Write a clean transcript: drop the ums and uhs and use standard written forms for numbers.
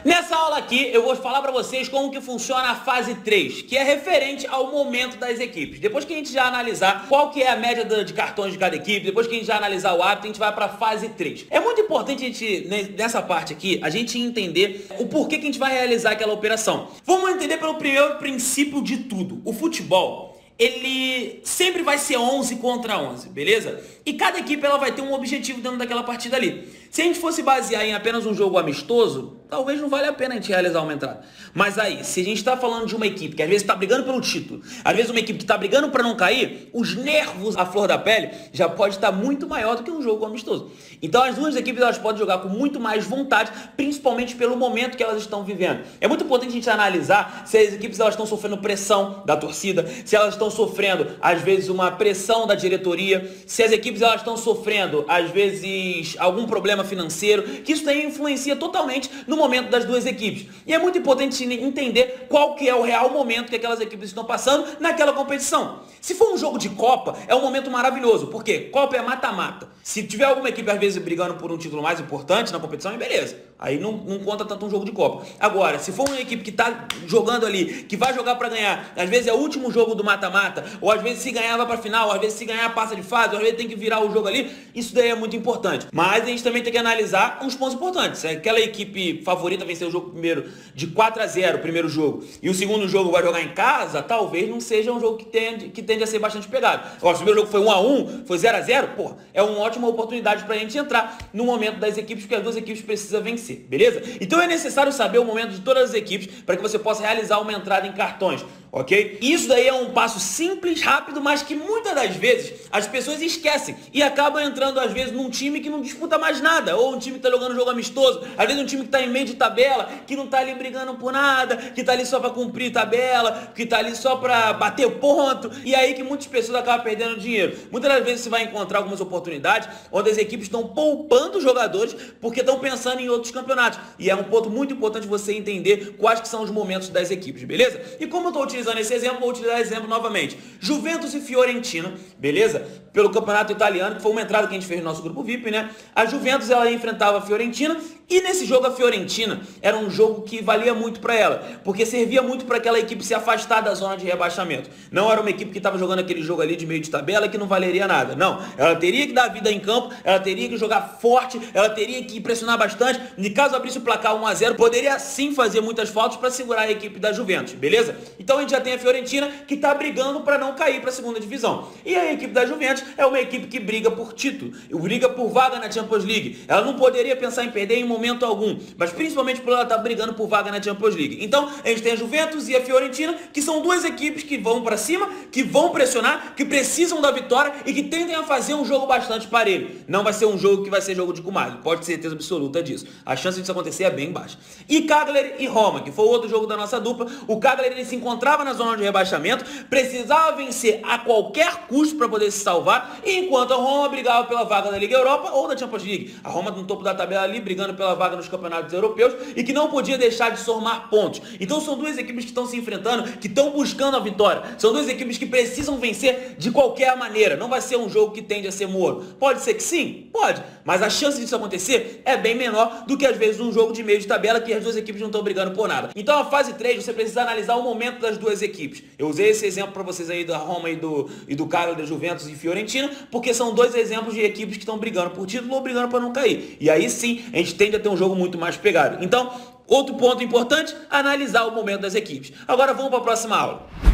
Nessa aula aqui eu vou falar para vocês como que funciona a fase 3, que é referente ao momento das equipes. Depois que a gente já analisar qual que é a média de cartões de cada equipe, depois que a gente já analisar o hábito, a gente vai para a fase 3. É muito importante a gente, nessa parte aqui, a gente entender o porquê que a gente vai realizar aquela operação. Vamos entender pelo primeiro princípio de tudo. O futebol, ele sempre vai ser 11 contra 11, beleza? E cada equipe ela vai ter um objetivo dentro daquela partida ali. Se a gente fosse basear em apenas um jogo amistoso, talvez não valha a pena a gente realizar uma entrada. Mas aí, se a gente está falando de uma equipe que às vezes está brigando pelo título, às vezes uma equipe que está brigando para não cair, os nervos à flor da pele já pode estar muito maior do que um jogo amistoso. Então as duas equipes elas podem jogar com muito mais vontade, principalmente pelo momento que elas estão vivendo. É muito importante a gente analisar se as equipes elas estão sofrendo pressão da torcida, se elas estão sofrendo às vezes uma pressão da diretoria, se as equipes elas estão sofrendo às vezes algum problema financeiro, que isso daí influencia totalmente no momento das duas equipes. E é muito importante entender qual que é o real momento que aquelas equipes estão passando naquela competição. Se for um jogo de Copa, é um momento maravilhoso, porque Copa é mata-mata. Se tiver alguma equipe às vezes brigando por um título mais importante na competição, beleza. Aí não conta tanto um jogo de Copa. Agora, se for uma equipe que está jogando ali, que vai jogar para ganhar, às vezes é o último jogo do mata-mata, ou às vezes se ganhar vai para final, ou às vezes se ganhar passa de fase, ou às vezes tem que virar o jogo ali, isso daí é muito importante. Mas a gente também tem que analisar uns pontos importantes. Se aquela equipe favorita vencer o jogo primeiro de 4-0, o primeiro jogo, e o segundo jogo vai jogar em casa, talvez não seja um jogo que tende a ser bastante pegado. Agora, se o primeiro jogo foi 1-1, foi 0-0, pô, é uma ótima oportunidade pra gente entrar no momento das equipes, porque as duas equipes precisam vencer, beleza? Então é necessário saber o momento de todas as equipes para que você possa realizar uma entrada em cartões, ok? Isso daí é um passo simples, rápido, mas que muitas das vezes as pessoas esquecem e acabam entrando às vezes num time que não disputa mais nada, ou um time que tá jogando um jogo amistoso, às vezes um time que tá em meio de tabela, que não tá ali brigando por nada, que tá ali só para cumprir tabela, que tá ali só para bater ponto, e aí que muitas pessoas acabam perdendo dinheiro. Muitas das vezes você vai encontrar algumas oportunidades onde as equipes estão poupando jogadores porque estão pensando em outros campeonatos, e é um ponto muito importante você entender quais que são os momentos das equipes, beleza? E como eu tô utilizando esse exemplo, vou utilizar esse exemplo novamente. Juventus e Fiorentina, beleza? Pelo campeonato italiano, que foi uma entrada que a gente fez no nosso grupo VIP, né? A Juventus, ela enfrentava a Fiorentina, e nesse jogo a Fiorentina era um jogo que valia muito para ela, porque servia muito para aquela equipe se afastar da zona de rebaixamento. Não era uma equipe que estava jogando aquele jogo ali de meio de tabela que não valeria nada. Não, ela teria que dar vida em campo, ela teria que jogar forte, ela teria que pressionar bastante, e caso abrisse o placar 1-0, poderia sim fazer muitas faltas para segurar a equipe da Juventus, beleza? Então a gente já tem a Fiorentina que está brigando para não cair para a segunda divisão. E a equipe da Juventus é uma equipe que briga por título, briga por vaga na Champions League. Ela não poderia pensar em perder em momento algum, mas principalmente por ela estar brigando por vaga na Champions League. Então a gente tem a Juventus e a Fiorentina, que são duas equipes que vão para cima, que vão pressionar, que precisam da vitória e que tendem a fazer um jogo bastante parelho. Não vai ser um jogo que vai ser jogo de comadre, pode ter certeza absoluta disso. A chance disso acontecer é bem baixa. E Cagliari e Roma, que foi o outro jogo da nossa dupla, o Cagliari ele se encontrava na zona de rebaixamento, precisava vencer a qualquer custo para poder se salvar, enquanto a Roma brigava pela vaga da Liga Europa ou da Champions League. A Roma no topo da tabela ali, brigando pela vaga nos campeonatos europeus e que não podia deixar de somar pontos. Então são duas equipes que estão se enfrentando, que estão buscando a vitória. São duas equipes que precisam vencer de qualquer maneira. Não vai ser um jogo que tende a ser morno. Pode ser que sim? Pode. Mas a chance disso acontecer é bem menor do que às vezes um jogo de meio de tabela que as duas equipes não estão brigando por nada. Então a fase 3 você precisa analisar o momento das duas equipes. Eu usei esse exemplo para vocês aí da Roma e do Cagliari, da Juventus e Fiorentina, porque são dois exemplos de equipes que estão brigando por título ou brigando para não cair. E aí sim, a gente tende a ter um jogo muito mais pegado. Então, outro ponto importante, analisar o momento das equipes. Agora vamos para a próxima aula.